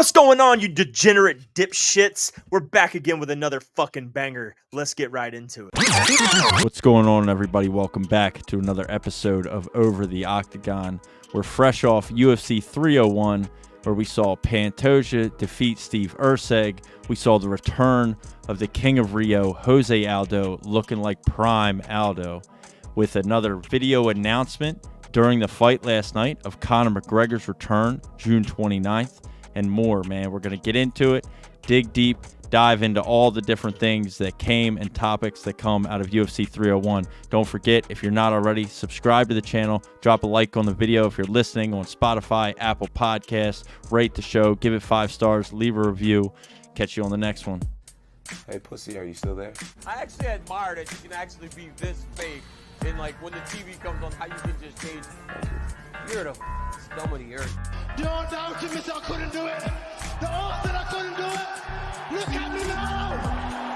What's going on, you degenerate dipshits? We're back again with another fucking banger. Let's get right into it. What's going on, everybody? Welcome back to another episode of Over the Octagon. We're fresh off UFC 301, where we saw Pantoja defeat Steve Erceg. We saw the return of the King of Rio, Jose Aldo, looking like prime Aldo, with another video announcement during the fight last night of Conor McGregor's return, June 29th. And more, man. We're going to get into it, dig deep, dive into all the different things that came and topics that come out of UFC 301. Don't forget, if you're not already, subscribe to the channel, drop a like on the video if you're listening on Spotify, Apple Podcasts, rate the show, give it 5 stars, leave a review. Catch you on the next one. Hey, pussy, are you still there? I actually admire that you can actually be this fake. And like when the TV comes on, how you can just change. You're the scum of the earth. Don't doubt me, I couldn't do it. The odds that I couldn't do it. Look at me now.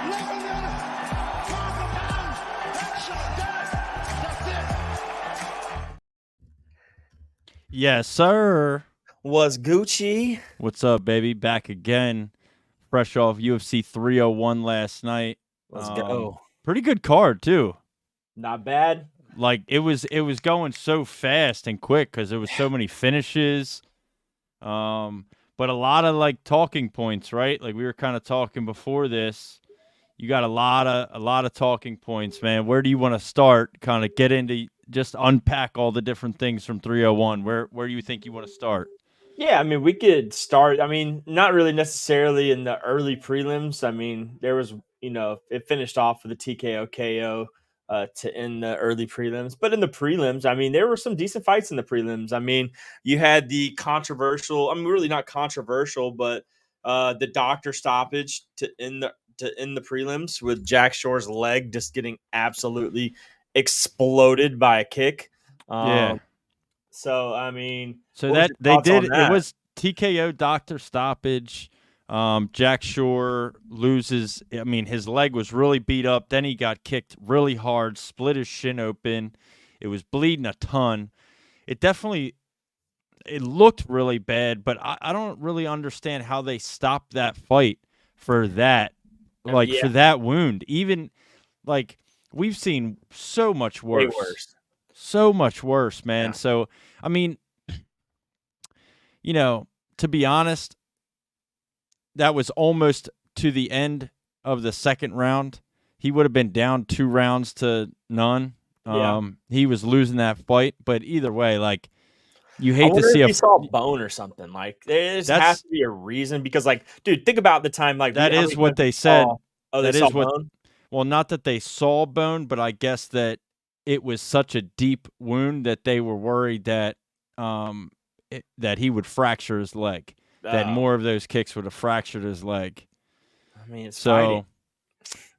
Lebanon, half a pound. Headshot dead. That's it. Yes, sir. What's Gucci? What's up, baby? Back again. Fresh off UFC 301 last night. Let's go. Pretty good card, too. Not bad. Like, it was going so fast and quick because there was so many finishes. But a lot of, like, talking points, right? Like, we were kind of talking before this. You got a lot of talking points, man. Where do you want to start? Kind of get into, just unpack all the different things from 301. Where do you think you want to start? Yeah, I mean, we could start. I mean, not really necessarily in the early prelims. I mean, there was, it finished off with a TKO KO to end the early prelims. But in the prelims, I mean, there were some decent fights in the prelims. I mean, you had the controversial, really not controversial, but the doctor stoppage to end the prelims with Jack Shore's leg just getting absolutely exploded by a kick. Yeah. So, I mean, so that they did, it was TKO doctor stoppage. Jack Shore loses. I mean, his leg was really beat up. Then he got kicked really hard, split his shin open. It was bleeding a ton. It looked really bad, but I don't really understand how they stopped that fight for that, for that wound. Even, like, we've seen so much worse. Way worse. So much worse, man. Yeah. So, I mean, to be honest, that was almost to the end of the second round. He would have been down 2 rounds to none. He was losing that fight, but either way, like, you hate to see if he saw a bone or something. Like, there has to be a reason because, like, dude, think about the time. Like, that is what they said. They saw bone? Well, not that they saw bone, but I guess that it was such a deep wound that they were worried that that he would fracture his leg. That more of those kicks would have fractured his leg. I mean, it's so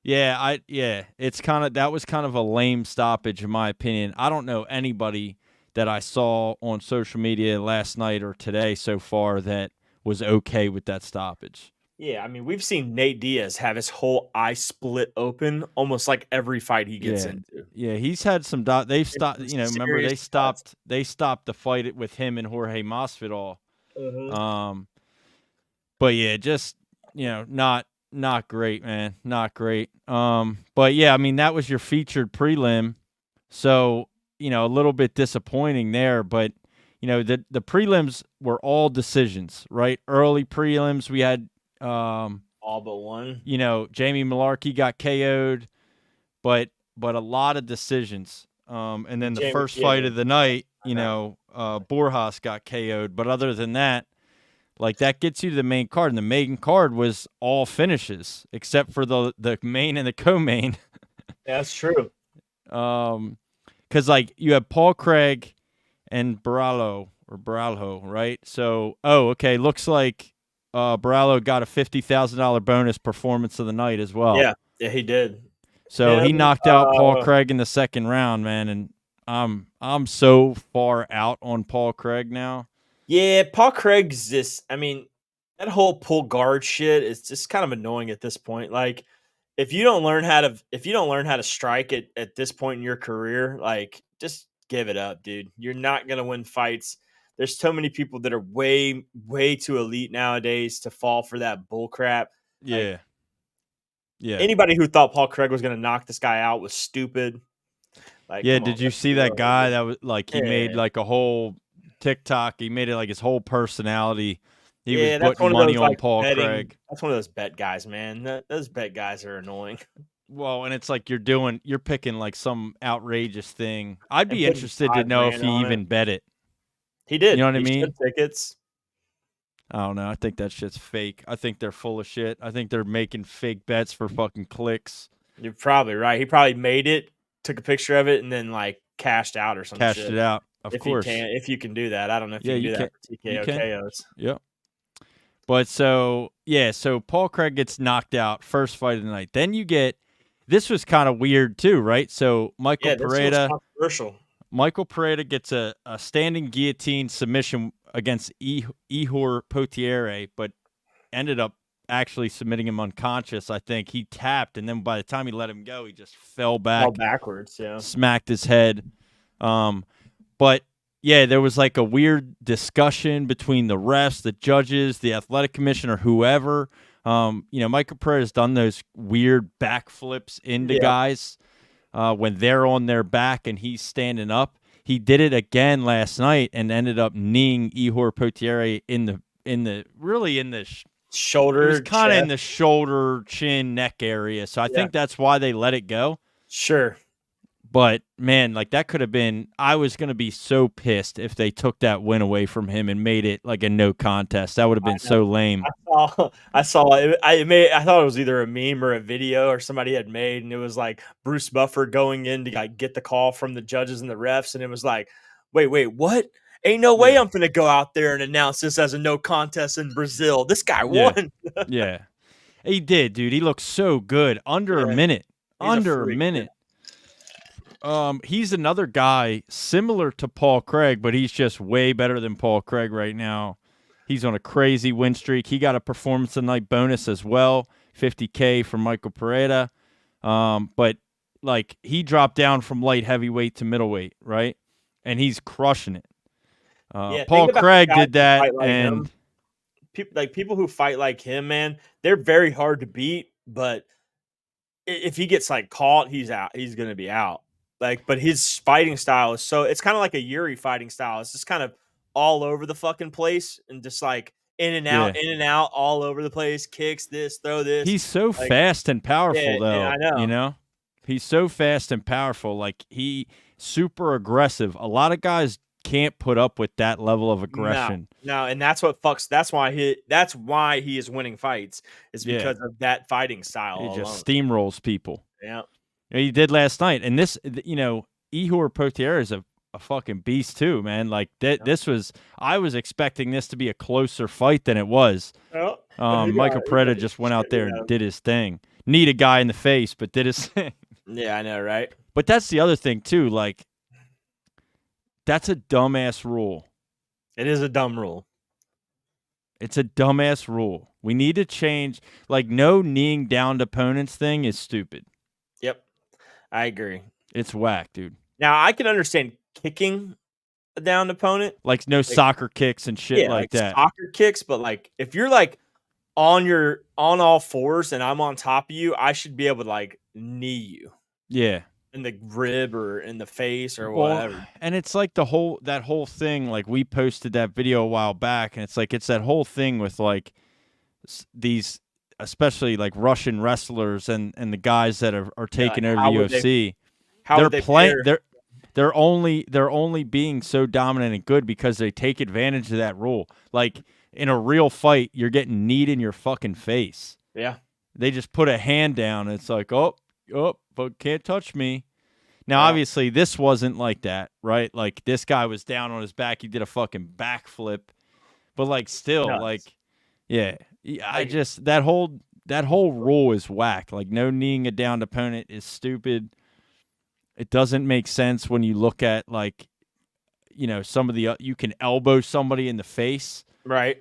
fighting. It's that was kind of a lame stoppage in my opinion. I don't know anybody that I saw on social media last night or today so far that was okay with that stoppage. Yeah, I mean, we've seen Nate Diaz have his whole eye split open almost like every fight he gets into. Yeah, he's had some they've stopped, remember they stopped the fight with him and Jorge Masvidal. But yeah, just, not great, man. Not great. But yeah, I mean, that was your featured prelim. So, a little bit disappointing there, but the prelims were all decisions, right? Early prelims, we had all but one. Jamie Malarkey got KO'd, but a lot of decisions. And then the first fight of the night, Borjas got KO'd, but other than that, like, that gets you to the main card, and the main card was all finishes except for the main and the co-main. Yeah, that's true. Because, like, you have Paul Craig and Baralho, right? So, okay, looks like Baralho got a $50,000 bonus performance of the night as well. Yeah, he did. So he knocked out Paul Craig in the second round, man, and I'm so far out on Paul Craig now. Yeah, Paul Craig's just, I mean, that whole pull guard shit is just kind of annoying at this point. Like, if you don't learn how to strike at this point in your career, like, just give it up, dude. You're not gonna win fights there's so many people that are way too elite nowadays to fall for that bull crap. Yeah. Yeah. Anybody who thought Paul Craig was going to knock this guy out was stupid. Like, Yeah, come on, did you let's see be that real guy here. that was like he made Yeah. like a whole TikTok, he made it like his whole personality. He was Yeah, that's putting one of money those on like Paul betting. Craig. That's one of those bet guys, man. Those bet guys are annoying. Well, and it's like you're picking like some outrageous thing. I'd And be putting interested to know if 5 grand he on it. even bet it. He did. You know what I He mean? showed tickets. I don't know. I think that shit's fake. I think they're full of shit. I think they're making fake bets for fucking clicks. You're probably right. He probably made it, took a picture of it, and then like cashed out or some Cashed shit. it out. Of If course. if you can do that, I don't know if Yeah, you can you do can. that for You TKO can. KOs. Yep. But so Paul Craig gets knocked out first fight of the night. Then you get this was kind of weird too, right? So Yeah, this was controversial. Michael Pereira gets a standing guillotine submission against Ihor Potiere, but ended up actually submitting him unconscious. I think he tapped, and then by the time he let him go, he just fell back, Fell backwards. Yeah, smacked his head. But yeah, there was like a weird discussion between the refs, the judges, the athletic commissioner, whoever. Michael Pereira's done those weird backflips into guys when they're on their back and he's standing up. He did it again last night and ended up kneeing Ihor Potiere in the shoulder. It was kind of in the shoulder, chin, neck area. So I think that's why they let it go. Sure. But man, like that could have been. I was gonna be so pissed if they took that win away from him and made it like a no contest. That would have been so lame. I saw it. I thought it was either a meme or a video or somebody had made, and it was like Bruce Buffer going in to like get the call from the judges and the refs, and it was like, wait, what? Ain't no way I'm gonna go out there and announce this as a no contest in Brazil. This guy won. Yeah, he did, dude. He looked so good. Under a minute. Under a minute. He's another guy similar to Paul Craig, but he's just way better than Paul Craig right now. He's on a crazy win streak. He got a performance of the night bonus as well, $50K from Michael Pereira. But like he dropped down from light heavyweight to middleweight, right? And he's crushing it. Paul Craig did that, and people who fight like him, man, they're very hard to beat. But if he gets like caught, he's out. He's gonna be out. But his fighting style is it's kind of like a Yuri fighting style. It's just kind of all over the fucking place and just like in and out, all over the place. Kicks this, throw this. He's so fast and powerful, though. I know. You know, he's so fast and powerful. Like he super aggressive. A lot of guys can't put up with that level of aggression. No, and that's what fucks. That's why he is winning fights. Is because of that fighting style. He alone. just steamrolls people. Yeah. He did last night, and this, Ihor Potiere is a fucking beast too, man. Like this was, I was expecting this to be a closer fight than it was. Michael Pereira just went out there and did his thing. Need a guy in the face, but did his thing. Yeah, I know, right? But that's the other thing too. Like, that's a dumbass rule. It is a dumb rule. It's a dumbass rule. We need to change. Like, no kneeing down to opponents thing is stupid. Yep. I agree. It's whack, dude. Now, I can understand kicking a downed opponent. Like soccer kicks and shit like that. Soccer kicks, but like if you're like on all fours and I'm on top of you, I should be able to like knee you. Yeah. In the rib or in the face or whatever. And it's like that whole thing, like we posted that video a while back, and it's like it's that whole thing with like these, especially like Russian wrestlers and the guys that are taking over the UFC. They're only being so dominant and good because they take advantage of that rule. Like in a real fight, you're getting kneed in your fucking face. Yeah. They just put a hand down. And it's like, but can't touch me. Now, obviously, this wasn't like that, right? Like this guy was down on his back. He did a fucking backflip, but like still, I just that whole rule is whack. Like no kneeing a downed opponent is stupid. It doesn't make sense when you look at like, some of the you can elbow somebody in the face, right?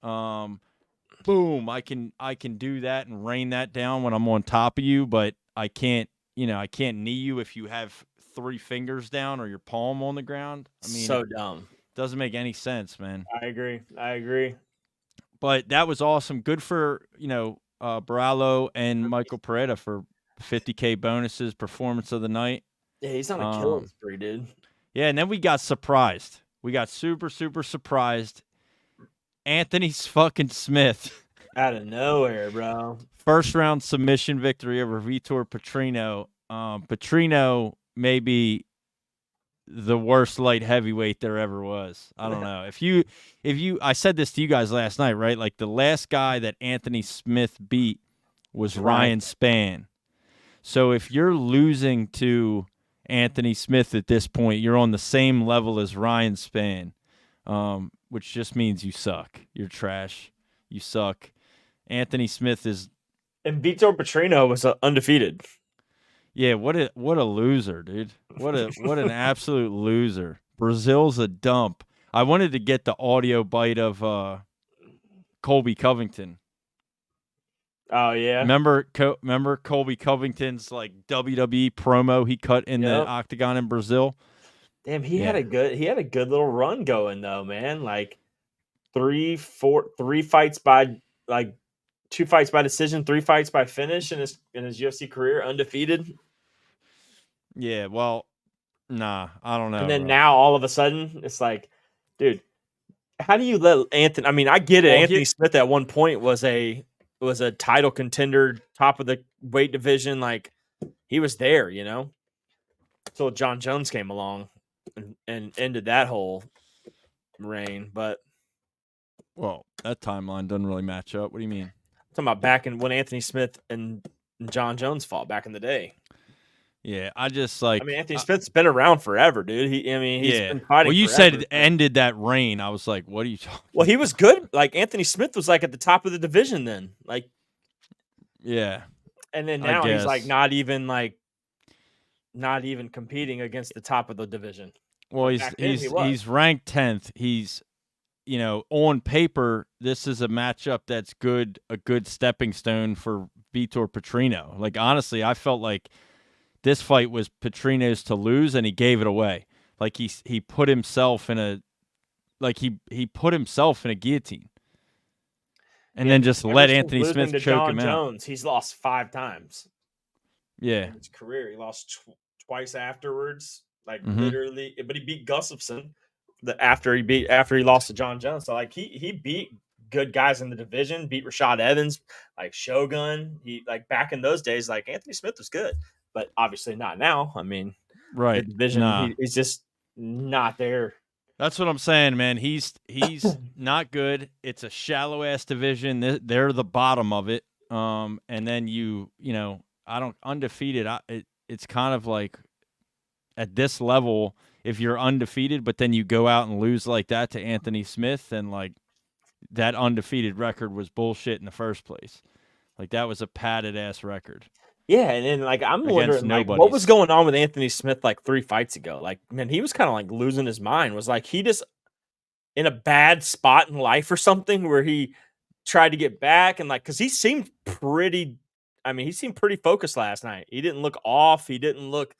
Boom! I can do that and rain that down when I'm on top of you, but I can't. I can't knee you if you have 3 fingers down or your palm on the ground. I mean, so dumb. Doesn't make any sense, man. I agree. But that was awesome. Good for, Barallo and Michael Pereira for $50K bonuses, performance of the night. Yeah, he's on a killing Um, spree, dude. yeah, and then we got surprised. We got super, super surprised. Anthony fucking Smith. Out of nowhere, bro. First round submission victory over Vitor Petrino. Petrino may be the worst light heavyweight there ever was. I don't know. I said this to you guys last night, right? Like the last guy that Anthony Smith beat was Ryan Spann. So if you're losing to Anthony Smith at this point, you're on the same level as Ryan Spann, which just means you suck. You're trash. You suck. Anthony Smith is. And Vitor Petrino was undefeated. Yeah, what a loser, dude. What an absolute loser. Brazil's a dump. I wanted to get the audio bite of Colby Covington. Oh yeah. Remember Colby Covington's like WWE promo he cut in the Octagon in Brazil? Damn, he had a good little run going though, man. Like 3 fights by like 2 fights by decision, 3 fights by finish in his UFC career, undefeated. Yeah, well, nah, I don't know. And then now all of a sudden it's like, dude, how do you let Anthony? I mean, I get it. Well, Anthony Smith at one point was a title contender, top of the weight division. Like he was there, until John Jones came along and ended that whole reign. But well, that timeline doesn't really match up. What do you mean? I'm talking about back in when Anthony Smith and John Jones fought back in the day. Yeah, I just like. I mean, Anthony Smith's been around forever, dude. He's been fighting. Well, you forever. said ended that reign. I was like, what are you talking? Well, he was good. Like Anthony Smith was like at the top of the division then. Like, yeah. And then now he's like not even competing against the top of the division. Well, he's ranked 10th. He's on paper, this is a matchup that's a good stepping stone for Vitor Petrino. Like honestly, I felt like this fight was Petrino's to lose, and he gave it away. Like he put himself in a guillotine, and then just let Anthony Smith choke him out. Jones, he's lost 5 times. Yeah, in his career, he lost twice afterwards. Like literally, but he beat Gustafson after he lost to John Jones. So like he beat good guys in the division, beat Rashad Evans, like Shogun. He like back in those days, like Anthony Smith was good. But obviously not now. I mean, right? The division, he's just not there. That's what I'm saying, man. He's not good. It's a shallow ass division. They're the bottom of it. And then I don't undefeated. It's kind of like at this level, if you're undefeated, but then you go out and lose like that to Anthony Smith, and like that undefeated record was bullshit in the first place. Like that was a padded ass record. Yeah, and then like I'm wondering like, what was going on with Anthony Smith like 3 fights ago? Like, man, he was kind of like losing his mind. Was like he just in a bad spot in life or something where he tried to get back and like because he seemed pretty focused last night. He didn't look off. He didn't look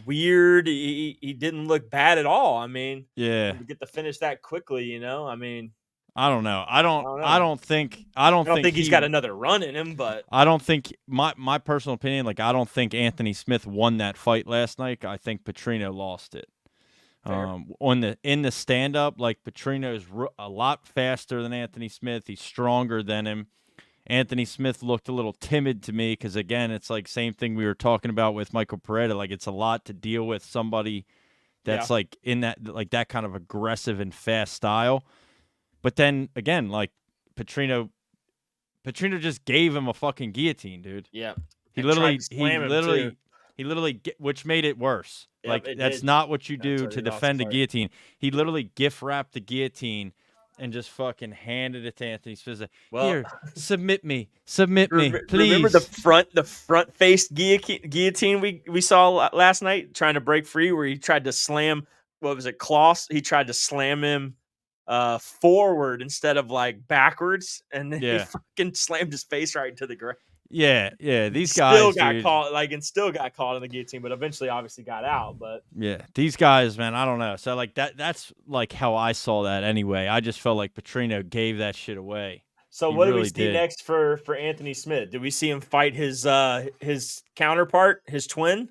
weird. He didn't look bad at all. I mean, yeah, to get to finish that quickly, I mean. I don't know. I don't think he's got another run in him, but I don't think my personal opinion, like I don't think Anthony Smith won that fight last night. I think Petrino lost it. In the stand up, like Petrino's a lot faster than Anthony Smith. He's stronger than him. Anthony Smith looked a little timid to me because again, it's like same thing we were talking about with Michael Pereira. Like it's a lot to deal with somebody that's like in that kind of aggressive and fast style. But then again, like Petrino just gave him a fucking guillotine, dude. Yeah, he literally, which made it worse. Yep, like that's not what you do to defend a guillotine. He literally gift wrapped the guillotine and just fucking handed it to Anthony Smith. Here, submit me, please. Remember the front faced guillotine we saw last night, trying to break free, where he tried to slam. What was it, Kloss? He tried to slam him forward instead of like backwards, and then he fucking slammed his face right into the ground. Yeah, these Still guys, got dude. caught, and still got caught in the guillotine, but eventually, obviously, got out. But Yeah, these guys, man, I don't know. So like that's like how I saw that anyway. I just felt like Petrino gave that shit away. so, He what do we really see did. next for Anthony Smith? Do we see him fight his counterpart, his twin?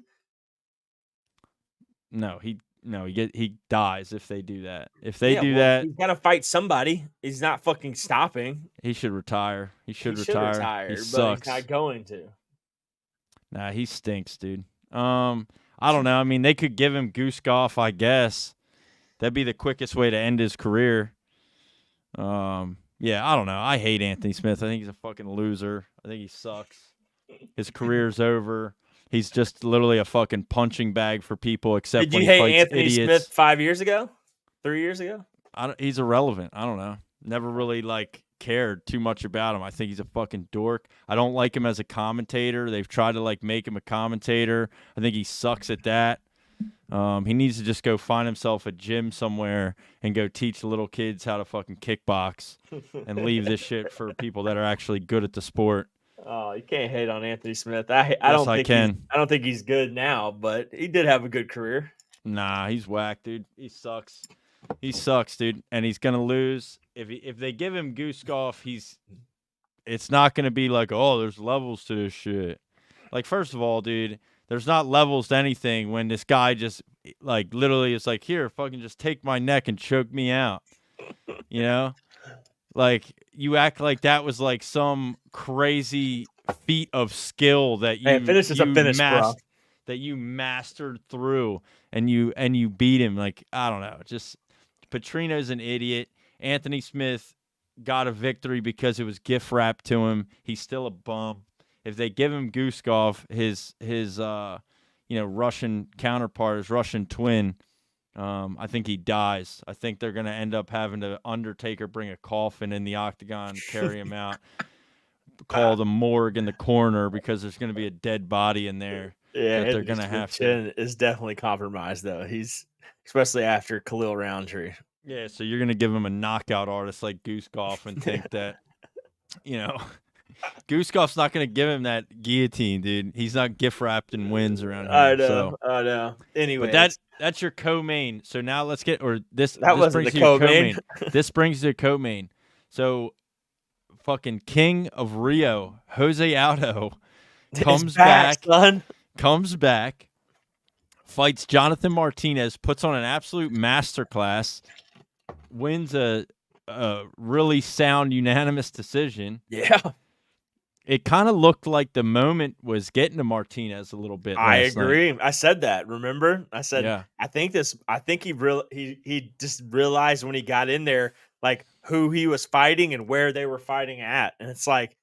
No, he dies if they do that. If they do Well, that, he's got to fight somebody. He's not fucking stopping. he should retire. He He should should retire. retire, He but he's sucks. not going to. Nah, he stinks, dude. I don't know. I mean, they could give him Goose Golf, I guess. That'd be the quickest way to end his career. Yeah, I don't know. I hate Anthony Smith. I think he's a fucking loser. I think he sucks. His career's over. He's just literally a fucking punching bag for people, except Did when you he hate fights Anthony idiots. Smith 5 years ago? 3 years ago? He's irrelevant. I don't know. Never really cared too much about him. I think he's a fucking dork. I don't like him as a commentator. They've tried to make him a commentator. I think he sucks at that. He needs to just go find himself a gym somewhere and go teach little kids how to fucking kickbox and leave this shit for people that are actually good at the sport. Oh, you can't hate on Anthony Smith. I Yes, don't I think can. I don't think he's good now, but he did have a good career. Nah, he's whack, dude. He sucks. He sucks, dude, and he's gonna lose. If they give him Goose Golf, it's not gonna be like, oh, there's levels to this shit. Like, first of all, dude, there's not levels to anything when this guy just literally is like, here, fucking just take my neck and choke me out. You know? Like, you act like that was like some crazy feat of skill that Finish is a finish, bro. that you mastered through and you beat him. Like, I don't know. Just Petrino's an idiot. Anthony Smith got a victory because it was gift wrapped to him. He's still a bum. If they give him Goose Golf, his Russian counterpart, his Russian twin, I think he dies. I think they're going to end up having to Undertaker bring a coffin in the octagon, carry him out, call the morgue in the corner because there's going to be a dead body in there. Yeah, that they're going to have to. chin is definitely compromised, though. He's especially after Khalil Roundtree. Yeah, so you're going to give him a knockout artist like Goose Golf and think that, Goose Golf's not going to give him that guillotine, dude. He's not gift wrapped in wins around here. I know. Anyway, but that's your co-main. So now let's get this wasn't brings the you your co-main. This brings you to co-main. So fucking King of Rio, Jose Aldo comes back, fights Jonathan Martinez, puts on an absolute masterclass, wins a really sound unanimous decision. Yeah. It kind of looked like the moment was getting to Martinez a little bit. I last agree. night. I said that. Remember? I said, Yeah. I think he just realized when he got in there, who he was fighting and where they were fighting at. And it's like,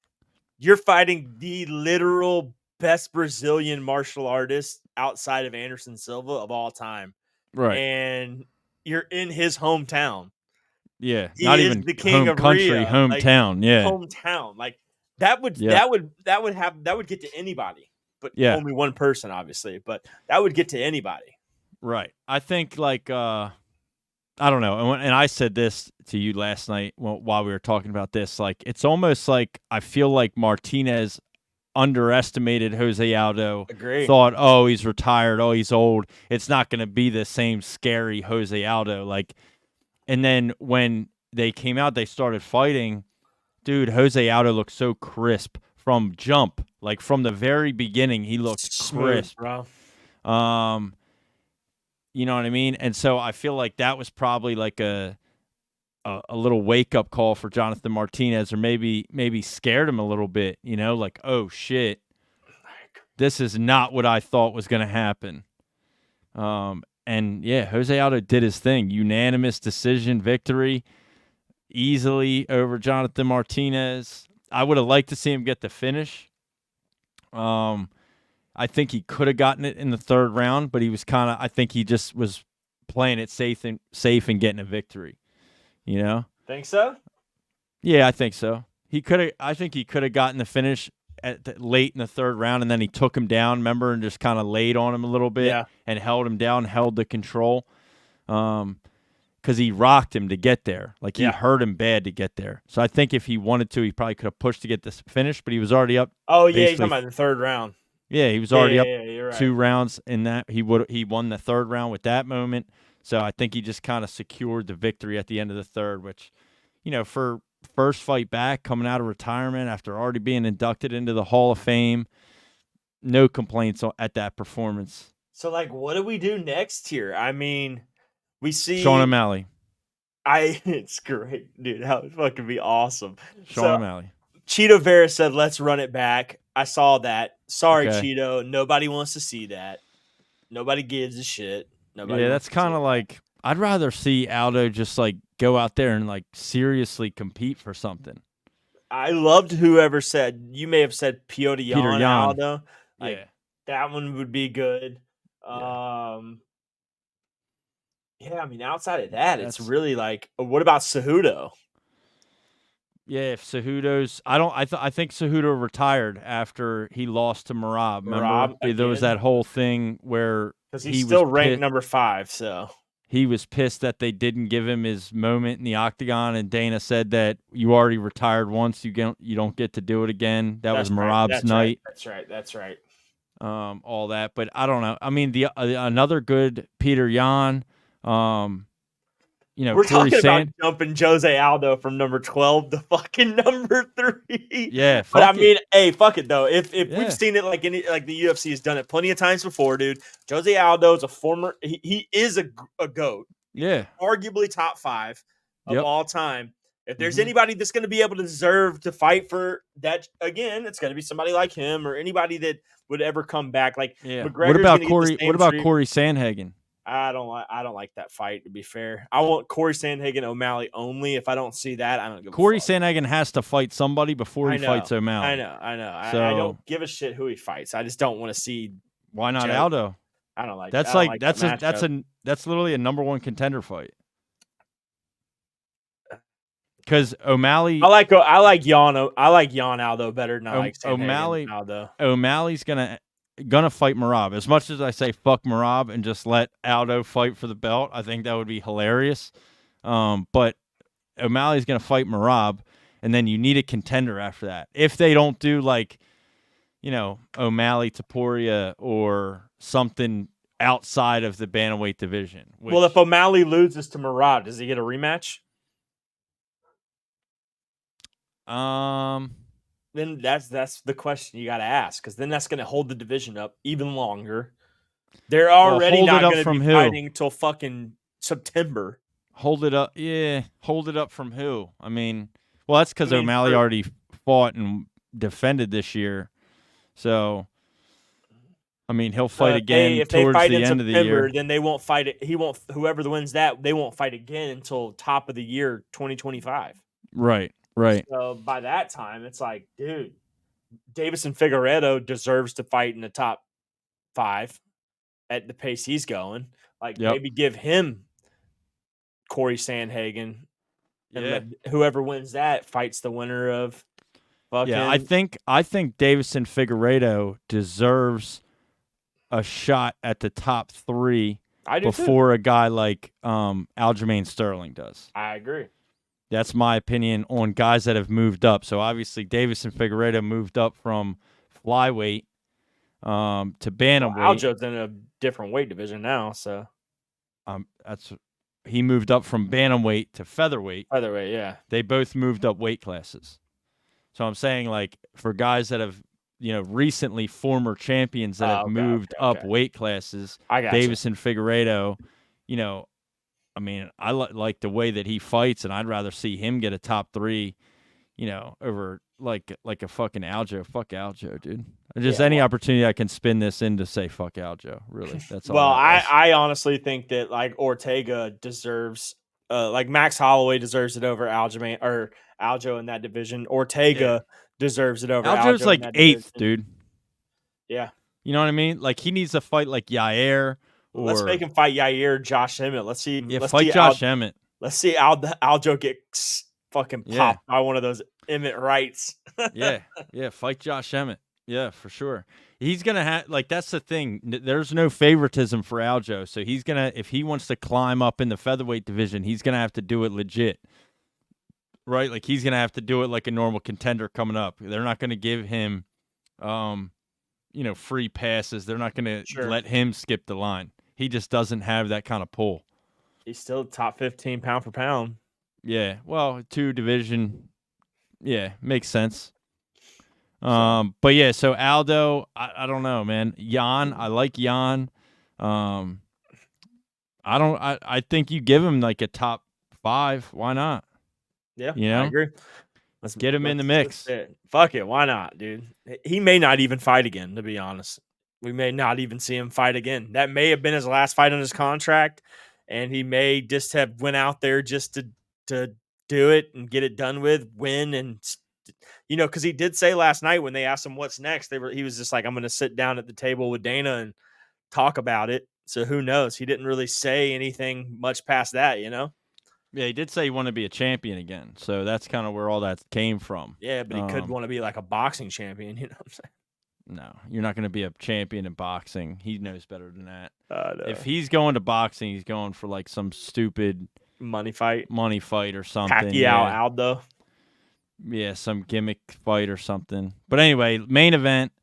you're fighting the literal best Brazilian martial artist outside of Anderson Silva of all time. Right. And you're in his hometown. Yeah. He Not is even the king of country, Rio. hometown. Yeah. Hometown. That would get to anybody, but only one person, obviously. But that would get to anybody, right? I think I don't know, and I said this to you last night while we were talking about this. It's almost like I feel like Martinez underestimated Jose Aldo. Agreed. Thought, oh, he's retired. Oh, he's old. It's not going to be the same scary Jose Aldo. And then when they came out, they started fighting. Dude, Jose Aldo looked so crisp from jump. From the very beginning, he looked crisp. Bro. You know what I mean? And so I feel like that was probably a little wake-up call for Jonathan Martinez, or maybe scared him a little bit, oh, shit. This is not what I thought was going to happen. And, yeah, Jose Aldo did his thing. Unanimous decision victory. Easily over Jonathan Martinez. I would have liked to see him get the finish. I think he could have gotten it in the third round, but he was I think he just was playing it safe and getting a victory. Think so? Yeah, I think so. I think he could have gotten the finish late in the third round, and then he took him down, remember, and just kind of laid on him a little bit and held him down, held the control. because he rocked him to get there. Like, he Yeah. hurt him bad to get there. So I think if he wanted to, he probably could have pushed to get this finish, but he was already up. Oh, yeah, you're basically talking about the third round. Yeah, he was Yeah, already yeah, up yeah, you're right. 2 rounds in that. He won the third round with that moment. So I think he just kind of secured the victory at the end of the third, which, for first fight back coming out of retirement after already being inducted into the Hall of Fame, no complaints at that performance. So, like, what do we do next here? I mean, we see Sean O'Malley. It's great, dude. That would fucking be awesome. Sean O'Malley. Cheeto Vera said, "Let's run it back." I saw that. Sorry, Okay. Cheeto. Nobody wants to see that. Nobody gives a shit. Nobody. Yeah, wants that's to see kind of that. like, I'd rather see Aldo just like go out there and like seriously compete for something. I loved whoever said. You may have said Piotr Peter Jan Yan. Aldo. Like, Yeah. that one would be good. Yeah. Yeah, I mean, outside of that, it's That's- really like, what about Cejudo? Yeah, if Cejudo's, I think Cejudo retired after he lost to Merab. Remember, Merab there was again? that whole thing where Because he he's was still ranked pissed- number 5. So He was pissed that they didn't give him his moment in the octagon, and Dana said that you already retired once, you don't get to do it again. That was Merab's night. That's right. All that, but I don't know. I mean, the another good Peter Yan. We're Corey talking Sand. about jumping Jose Aldo from number 12 to fucking number 3. Yeah, But I fuck it. mean, hey, fuck it though. If Yeah. we've seen it like the UFC has done it plenty of times before, dude. Jose Aldo is a former. He is a goat, Yeah, arguably top 5 of Yep. all time. If there's Mhm. anybody that's going to be able to deserve to fight for that again, it's going to be somebody like him or anybody that would ever come back. Like yeah. McGregor's What about gonna get the Corey? same What about treatment. Corey Sandhagen? I don't like that fight, to be fair. I want Corey Sandhagen O'Malley only. If I don't see that, I don't give Corey a fuck. Sandhagen has to fight somebody before he fights O'Malley. I know. So- I don't give a shit who he fights. I just don't want to see. Why not Joe. Aldo? I don't like. That's I don't like that that's literally a number 1 contender fight. Because O'Malley, I like Jan. I like Jan Aldo better than I like Sandhagen O'Malley- Aldo. O'Malley's gonna fight Merab. As much as I say fuck Merab and just let Aldo fight for the belt, I think that would be hilarious. But O'Malley's gonna fight Merab, and then you need a contender after that. If they don't do like, O'Malley Taporia or something outside of the bantamweight division. Well, if O'Malley loses to Merab, does he get a rematch? Then that's the question you got to ask, because then that's going to hold the division up even longer. They're already hold it not up going to from be who? fighting till fucking September. Hold it up. Yeah. Hold it up from who? I mean, well, that's because I mean, O'Malley for- already fought and defended this year. So, I mean, he'll fight again if they towards fight the in end of the September, year. then they won't fight it. Whoever wins that, they won't fight again until top of the year 2025. Right. So by that time, it's like, dude, Davison Figueiredo deserves to fight in the top 5 at the pace he's going. Like, Yep. maybe give him Corey Sandhagen, and Yeah. let whoever wins that fights the winner of fucking. Yeah, I think Davison Figueiredo deserves a shot at the top 3 I do too. before a guy like Aljamain Sterling does. I agree. That's my opinion on guys that have moved up. So obviously Davison Figueiredo moved up from flyweight to bantamweight. Aljo's in a different weight division now, so He moved up from bantamweight to featherweight. either way, yeah. They both moved up weight classes. So I'm saying, like, for guys that have, recently former champions that have moved up weight classes, I got you. Davison Figueiredo, I mean, I like the way that he fights, and I'd rather see him get a top 3, over like a fucking Aljo. Fuck Aljo, dude. Just any opportunity I can spin this in to say fuck Aljo. Really, that's all. Well, that was. I honestly think that like Ortega deserves, like Max Holloway deserves it over Aljamain or Aljo in that division. Ortega deserves it over Aljo's Aljo like in that 8th, division. dude. Yeah. You know what I mean? Like, he needs to fight like Yair. Or, Let's make him fight Yair, Josh Emmett. Let's see. Yeah, let's fight see Josh Emmett. Let's see Aljo get fucking popped by one of those Emmett Wrights. Yeah, fight Josh Emmett. Yeah, for sure. He's gonna have that's the thing. There's no favoritism for Aljo, so he's gonna if he wants to climb up in the featherweight division, he's gonna have to do it legit, right? Like he's gonna have to do it like a normal contender coming up. They're not gonna give him, free passes. They're not gonna Sure. let him skip the line. He just doesn't have that kind of pull. He's still top 15 pound for pound. Yeah, well, two division, yeah, makes sense. But yeah, so Aldo, I don't know, man. Jan, I like Jan. I think you give him like a top 5. Why not? Yeah, You I know, agree. get him in the mix. Fuck it, why not, dude? He may not even fight again, to be honest. We may not even see him fight again. That may have been his last fight on his contract, and he may just have went out there just to do it and get it done with, win, and because he did say last night when they asked him what's next, he was just like, I'm going to sit down at the table with Dana and talk about it. So who knows? He didn't really say anything much past that, Yeah, he did say he wanted to be a champion again. So that's kind of where all that came from. Yeah, but he could want to be like a boxing champion, you know what I'm saying? No, you're not going to be a champion in boxing. He knows better than that. No. If he's going to boxing, he's going for like some stupid money fight or something. Pacquiao, Aldo. Yeah, some gimmick fight or something. But anyway, main event,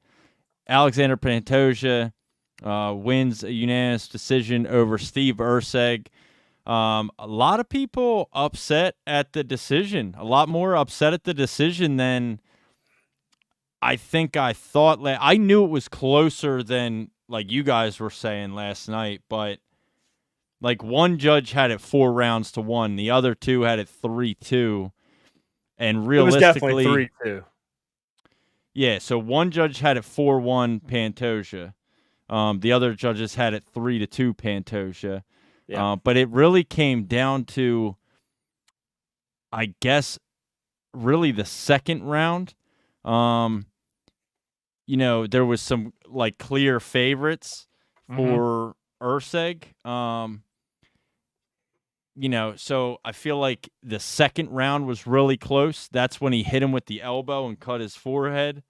Alexander Pantoja wins a unanimous decision over Steve Erceg. A lot of people upset at the decision. A lot more upset at the decision than I think I thought. I knew it was closer than like you guys were saying last night, but like one judge had it 4 rounds to 1. The other 2 had it 3-2. And realistically, it was definitely 3-2. Yeah, so one judge had it 4-1 Pantoja. The other judges had it 3-2 Pantoja. Yeah. But it really came down to, I guess, really the second round. There was some like clear favorites for Erceg. So I feel like the second round was really close. That's when he hit him with the elbow and cut his forehead.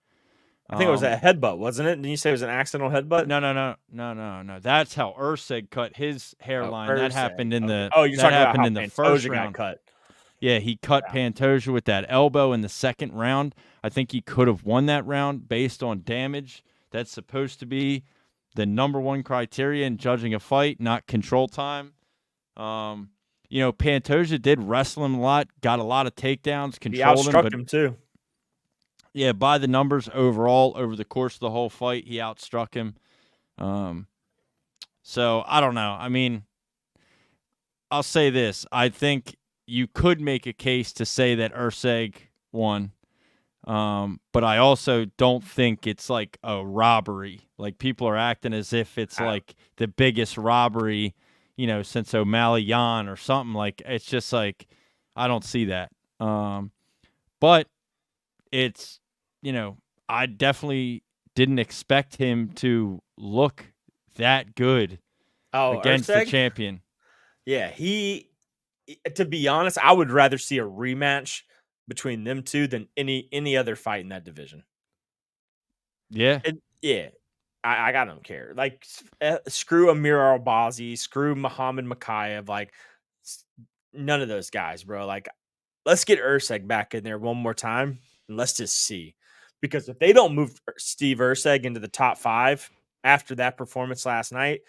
I think it was a headbutt, wasn't it? Didn't you say it was an accidental headbutt? No. That's how Erceg cut his hairline. That happened in the you're talking about how the first round. Got cut. Yeah, he cut Pantoja with that elbow in the second round. I think he could have won that round based on damage. That's supposed to be the number one criteria in judging a fight, not control time. Pantoja did wrestle him a lot, got a lot of takedowns, controlled him. He outstruck him too. Yeah, by the numbers overall, over the course of the whole fight, he outstruck him. So I don't know. I mean, I'll say this. I think you could make a case to say that Erceg won. But I also don't think it's like a robbery. Like people are acting as if it's like the biggest robbery, since O'Malley Yan or something. Like it's just like I don't see that. But it's I definitely didn't expect him to look that good against the champion. Yeah, to be honest, I would rather see a rematch between them two than any other fight in that division. Yeah. I don't care. Like, screw Amir Albazi, screw Muhammad Makayev. Like, none of those guys, bro. Like, let's get Erceg back in there one more time, and let's just see. Because if they don't move Steve Erceg into the top 5 after that performance last night,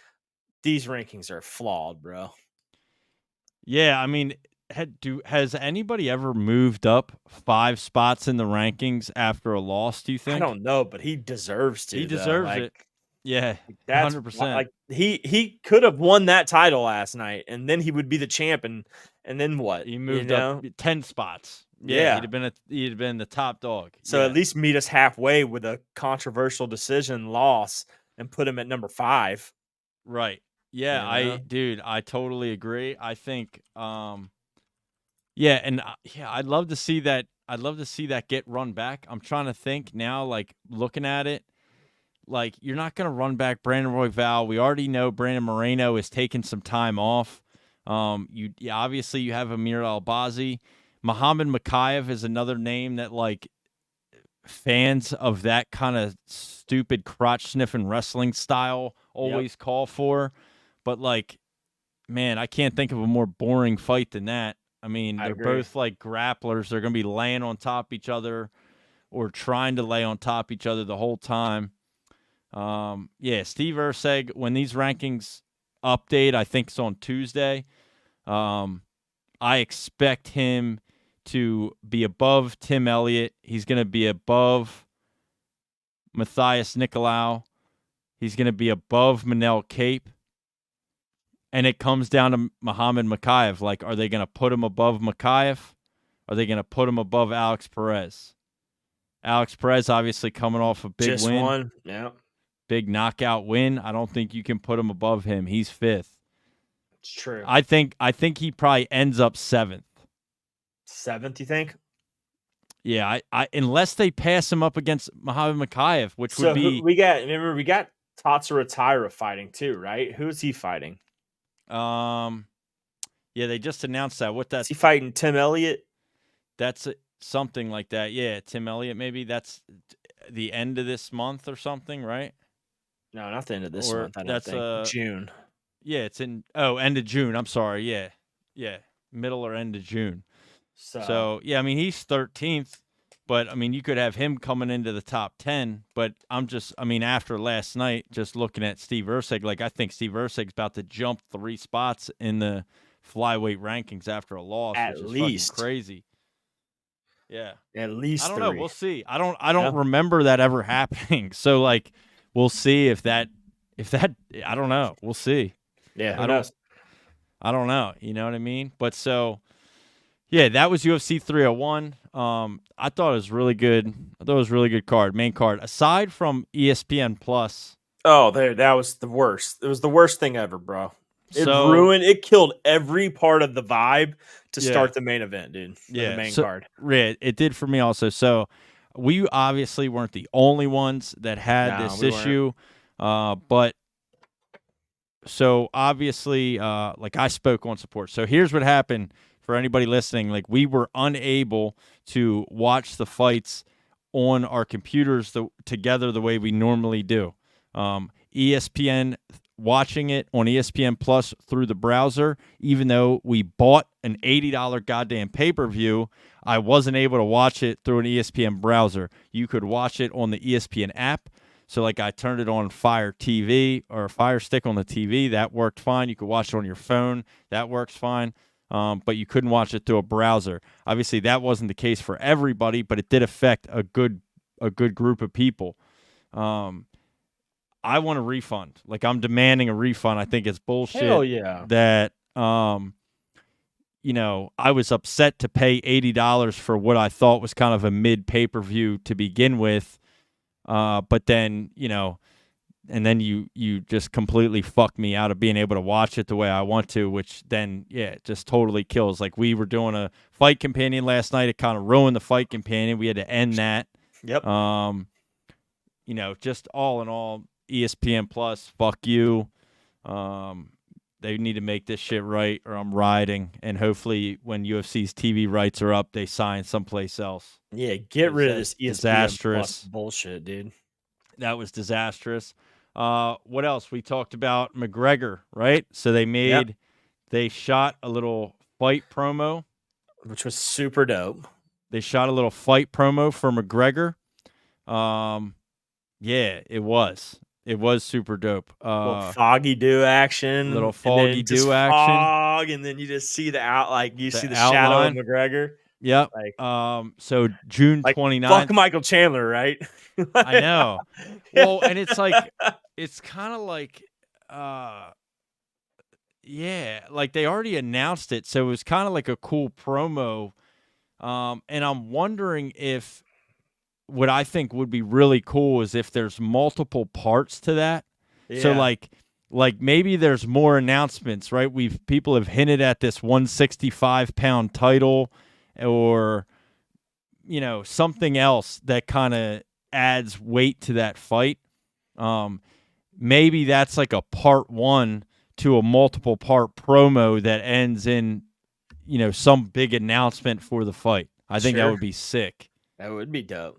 these rankings are flawed, bro. Yeah, I mean, has anybody ever moved up 5 spots in the rankings after a loss, do you think? I don't know, but he deserves to. He deserves it. Yeah, that's 100%. Like he could have won that title last night, and then he would be the champ, and then what? He moved up 10 spots. Yeah, he'd have been the top dog. So at least meet us halfway with a controversial decision loss and put him at number 5. Right. Yeah, I totally agree. I think I'd love to see that. I'd love to see that get run back. I'm trying to think now, like looking at it, like you're not going to run back Brandon Royval. We already know Brandon Moreno is taking some time off. Obviously you have Amir Albazi. Muhammad Makayev is another name that like fans of that kind of stupid crotch sniffing wrestling style always call for. But like, man, I can't think of a more boring fight than that. I mean, I they're agree. both like grapplers. They're going to be laying on top of each other or trying to lay on top of each other the whole time. Steve Erceg, when these rankings update, I think it's on Tuesday, I expect him to be above Tim Elliott. He's going to be above Matthias Nicolau. He's going to be above Manel Cape. And it comes down to Muhammad Makayev. Like, are they going to put him above Makayev? Are they going to put him above Alex Perez? Alex Perez obviously coming off a big Just win. one. Yeah. Big knockout win. I don't think you can put him above him. He's 5th. It's true. I think he probably ends up 7th. 7th, you think? Yeah, I unless they pass him up against Muhammad Makayev, which So would be we got Tatsuro Taira fighting too, right? Who's he fighting? yeah, they just announced that. What that Is he fighting Tim Elliott? That's something like that. Yeah, Tim Elliott maybe. That's the end of this month or something, right? No, not the end of this Or month. I don't that's, think. June. Yeah, it's end of June. I'm sorry. Yeah, middle or end of June. So yeah, I mean he's 13th, but I mean you could have him coming into the top 10. But after last night, just looking at Steve Erceg, like I think Steve Erceg's about to jump 3 spots in the flyweight rankings after a loss, At which is least. fucking crazy. Yeah, At least I don't 3. know. We'll see. I don't remember that ever happening. So like, we'll see if that. I don't know. We'll see. Yeah, who I knows? don't know. You know what I mean? But so, yeah, that was UFC 301. I thought it was really good. I thought it was a really good card, main card. Aside from ESPN Plus. Oh, that was the worst. It was the worst thing ever, bro. It killed every part of the vibe to start the main event, dude. The main card. Yeah, it did for me also. So we obviously weren't the only ones that had this issue. But so obviously, like I spoke on support. So here's what happened for anybody listening. Like we were unable to watch the fights on our computers together the way we normally do. ESPN watching it on ESPN Plus through the browser, even though we bought an $80 goddamn pay-per-view, I wasn't able to watch it through an ESPN browser. You could watch it on the ESPN app. So like I turned it on Fire TV or Fire Stick on the TV. That worked fine. You could watch it on your phone. That works fine. But you couldn't watch it through a browser. Obviously, that wasn't the case for everybody, but it did affect a good group of people. I want a refund. Like I'm demanding a refund. I think it's bullshit. Hell yeah. That I was upset to pay $80 for what I thought was kind of a mid pay-per-view to begin with. But then, and then you just completely fucked me out of being able to watch it the way I want to, which then, it just totally kills. Like we were doing a fight companion last night. It kind of ruined the fight companion. We had to end that. Yep. Just all in all, ESPN Plus, fuck you. They need to make this shit right or I'm riding. And hopefully when UFC's TV rights are up, they sign someplace else. Yeah, get rid of this ESPN disastrous Plus bullshit, dude. That was disastrous. What else? We talked about McGregor, right? So they shot a little fight promo. Which was super dope. They shot a little fight promo for McGregor. Yeah, it was. It was super dope. Little foggy do action. Little foggy do action. Fog, and then you just see you see the shadow of McGregor. Yep. So June 29th. Fuck Michael Chandler, right? I know. Well, and it's like, it's kind of like, like they already announced it. So it was kind of like a cool promo. And I'm wondering if what I think would be really cool is if there's multiple parts to that. Yeah. So like maybe there's more announcements, right? People have hinted at this 165-pound title or, something else that kind of adds weight to that fight. Maybe that's like a part 1 to a multiple part promo that ends in, some big announcement for the fight. I think that would be sick. That would be dope.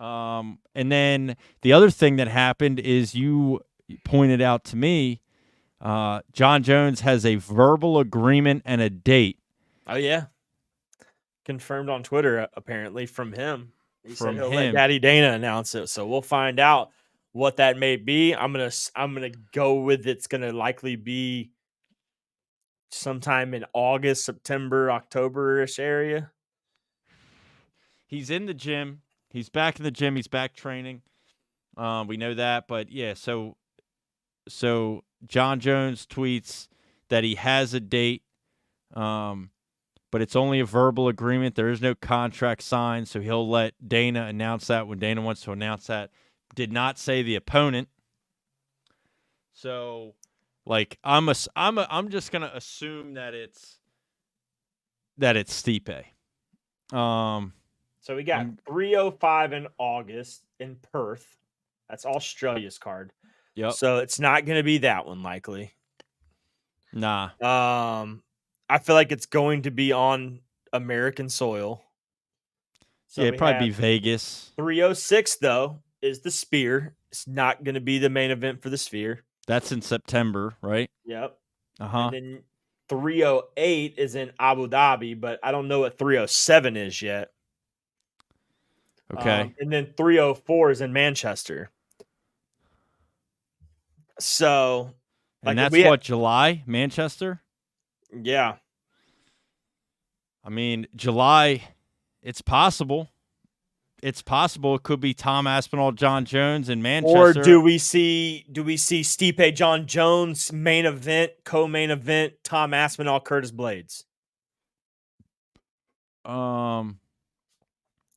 And then the other thing that happened is you pointed out to me, John Jones has a verbal agreement and a date. Oh yeah, confirmed on Twitter apparently from him. He said From he'll let him. Daddy Dana announce it, so we'll find out what that may be. I'm gonna go with it's gonna likely be sometime in August, September, October-ish area. He's in the gym. He's back in the gym. He's back training. We know that, but yeah. So John Jones tweets that he has a date, but it's only a verbal agreement. There is no contract signed, so he'll let Dana announce that when Dana wants to announce that. Did not say the opponent. So, like, I'm just gonna assume that it's Stipe. So we got 305 in August in Perth. That's Australia's card. Yep. So it's not going to be that one likely. Nah. I feel like it's going to be on American soil. So yeah, it'd probably be Vegas. 306 though is the Spear. It's not going to be the main event for the Sphere. That's in September, right? Yep. Uh-huh. And then 308 is in Abu Dhabi, but I don't know what 307 is yet. Okay. And then 304 is in Manchester. So, and that's July, Manchester? Yeah. I mean, July, it's possible. It's possible it could be Tom Aspinall, John Jones in Manchester. Or do we see Stipe John Jones main event, co-main event, Tom Aspinall, Curtis Blades?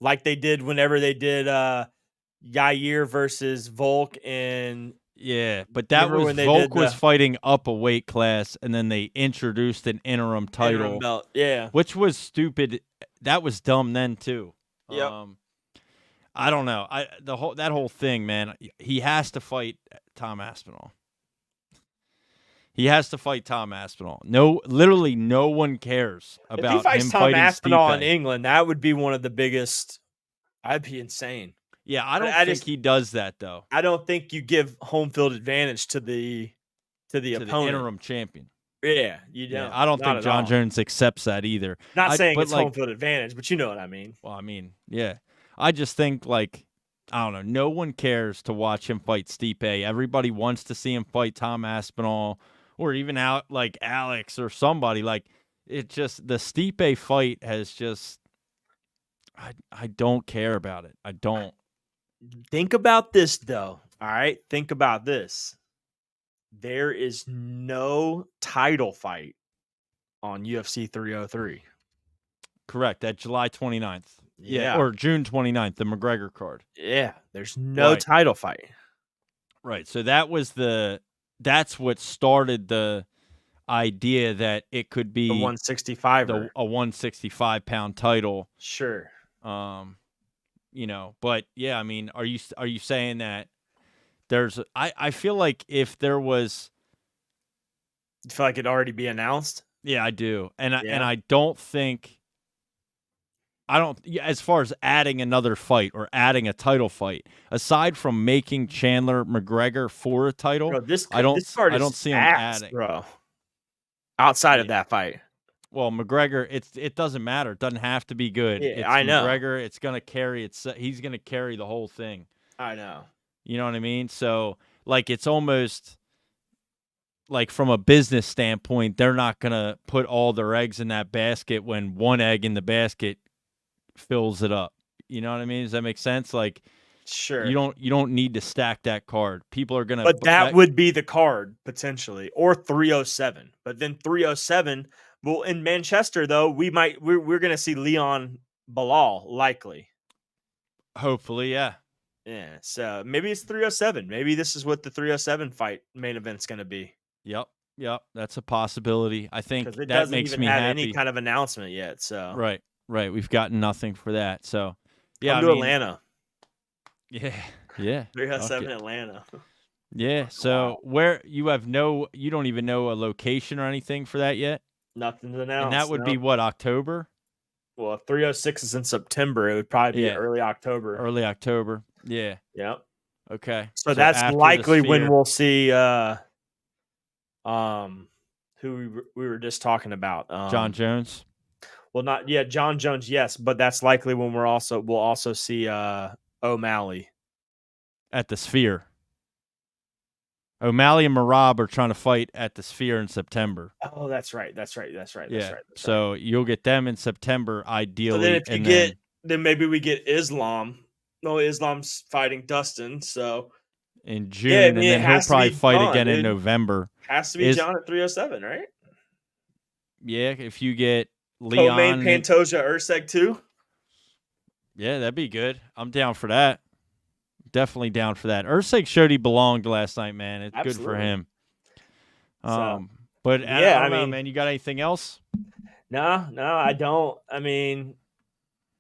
Like they did whenever they did Yair versus Volk and yeah, but that was Volk was fighting up a weight class, and then they introduced an interim title, interim belt. Yeah, which was stupid. That was dumb then too. Yep. I don't know. That whole thing, man. He has to fight Tom Aspinall. He has to fight Tom Aspinall. No, literally, no one cares about if he fights him Tom fighting Aspinall Stipe. in England, that would be one of the biggest. I'd be insane. Yeah, I don't think he does that though. I don't think you give home field advantage to the opponent, the interim champion. Yeah, you don't. Yeah, I don't think John Jones accepts that either. Not saying it's home field advantage, but you know what I mean. Well, I mean, yeah. I just think, like, I don't know, no one cares to watch him fight Stipe. Everybody wants to see him fight Tom Aspinall or even out like Alex or somebody. Like, it just, the Stipe fight has just, I don't care about it. I don't. Think about this, though. All right? Think about this. There is no title fight on UFC 303. Correct. That July 29th. Yeah. Or June 29th, the McGregor card. Yeah. There's no title fight. Right. So that's what started the idea that it could be the 165 a 165-pound title. Sure. But yeah, I mean, are you saying that there's I feel like if there was, you feel like it'd already be announced? Yeah, I do. And I don't think as far as adding another fight or adding a title fight, aside from making Chandler McGregor for a title, bro, I don't see him adding, bro. Outside of that fight. Well, McGregor, it doesn't matter. It doesn't have to be good. Yeah, I know. McGregor, it's gonna carry he's gonna carry the whole thing. I know. You know what I mean? So, like, it's almost like from a business standpoint, they're not gonna put all their eggs in that basket when one egg in the basket fills it up. You know what I mean? Does that make sense? Like, sure. You don't need to stack that card. People are gonna. But that would be the card potentially, or 307. But then 307. Well, in Manchester though, we're gonna see Leon Bilal likely. Hopefully, yeah. Yeah. So maybe it's 307. Maybe this is what the 307 fight main event's gonna be. Yep. That's a possibility. I think it that makes me happy. Any kind of announcement yet. So right. We've gotten nothing for that. So yeah, Come to Atlanta. Yeah. 307 Atlanta. Yeah. So where you don't even know a location or anything for that yet? Nothing's announced. And that would be what, October? Well, if 306 is in September, it would probably be Yeah, early October. early October. Yeah. Yep. Okay. So that's after the likely when Sphere. we'll see who we were just talking about. John Jones. Well, not yet. John Jones, yes, but that's likely when we'll also see O'Malley At the Sphere. O'Malley and Marab are trying to fight at the Sphere in September. Oh, that's right. That's right. That's right. Yeah. That's right. So you'll get them in September, ideally. So then, if you and get, then maybe we get Islam. No, Islam's fighting Dustin. So in June, yeah, I and mean, then it he'll has to probably be fight John, again in dude. November. Has to be John at 307, right? Yeah, if you get Leon. Co-main Pantoja Erceg too. Yeah, that'd be good. I'm down for that. Definitely down for that. Erceg showed he belonged last night, man. It's good for him. But yeah, I don't know, man. You got anything else? No, I don't. I mean,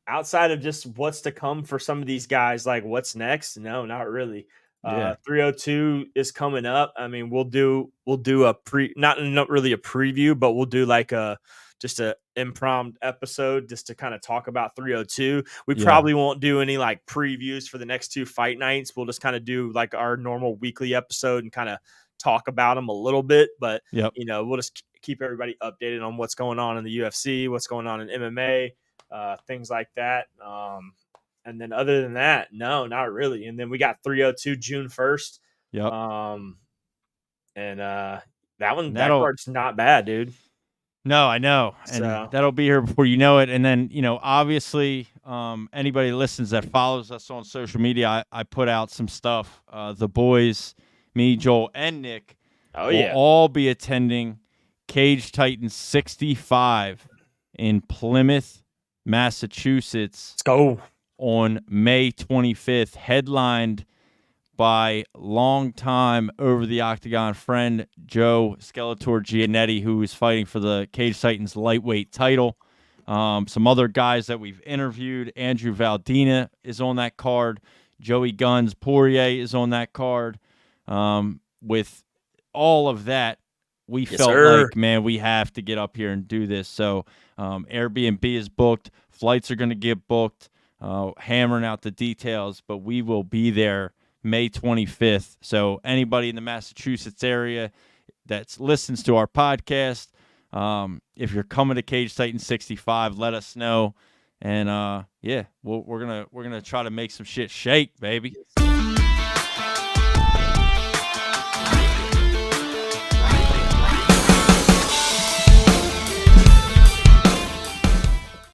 outside of just what's to come for some of these guys, like what's next? No, not really. Yeah. 302 is coming up. I mean, we'll do a not really a preview, but we'll do like just a impromptu episode just to kind of talk about 302. We probably won't do any like previews for the next 2 fight nights. We'll just kind of do like our normal weekly episode and kind of talk about them a little bit, but we'll just keep everybody updated on what's going on in the UFC, what's going on in MMA, things like that. And then other than that, no, not really. And then we got 302 June 1st. Yep. And that card's not bad, dude. No, I know. And that'll be here before you know it. And then, obviously, anybody listens that follows us on social media, I put out some stuff. The boys, me, Joel, and Nick will all be attending Cage Titans 65 in Plymouth, Massachusetts. Let's go. On May 25th, headlined by longtime Over the Octagon friend Joe Skeletor Giannetti, who is fighting for the Cage Titans lightweight title. Some other guys that we've interviewed. Andrew Valdina is on that card. Joey Guns Poirier is on that card. With all of that, we felt like, man, we have to get up here and do this. So Airbnb is booked. Flights are going to get booked. Hammering out the details, but we will be there May 25th. So anybody in the Massachusetts area that listens to our podcast, if you're coming to Cage Titan 65, let us know. And we're gonna try to make some shit shake, baby. Yes,